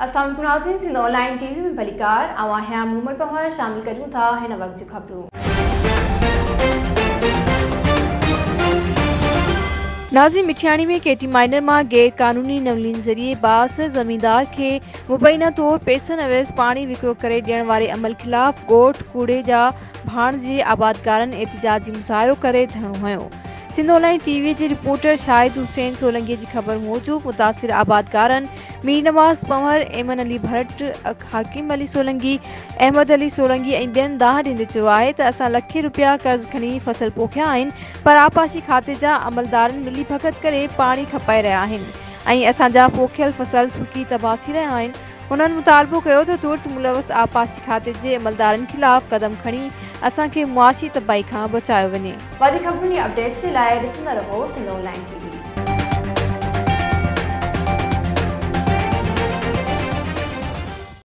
अस्सलाम वालेकुम नाज़रीन, सिंध ऑनलाइन टीवी में भलीकार आवां हैं मोहम्मद पहर शामिल करूं था हिन वक्त खबरूं। नाज़रीन, मिठियाणी में केटी माइनर में गैर कानूनी नवलीन जरिए बास जमींदार के मुबैना तौर पैसन अवैस पानी विक्रो करे ॾियण वारे अमल खिलाफ गोठ कूड़े जा भाण जे आबादकारन एहतजाजी मुज़ाहिरो करे धरणो हयो। सिंध ऑनलाइन टीवी के रिपोर्टर शाहिद हुसैन सोलंकी की खबर मूजिब मुतासिर आबादकारन मीर नवाज पंवर, एमन अली भट्ट, हाकिम अली सोलंकी, अहमद अली सोलंकी ऐं ॿियनि दाह ॾींदे चयो आहे त असां लखे रुपया कर्ज़ खणी फसल पोखिया आहिनि, पर आपाशी खाते जा अमलदारनि मिली भगत करे पाणी खपाए रहिया आहिनि ऐं असांजा पोखियल फसल सुकी तबाह थी रहिया आहिनि। उन्हनि मुतालबो कयो त तुर्त मुलवस आपाशी खाते जे अमलदारनि खिलाफ़ कदम खणी असांखे मुआशी तबाही खां बचायो वञे। वधीक खबरुनि अपडेट्स जे लाइ ॾिसंदा रहो सिंध ऑनलाइन टीवी।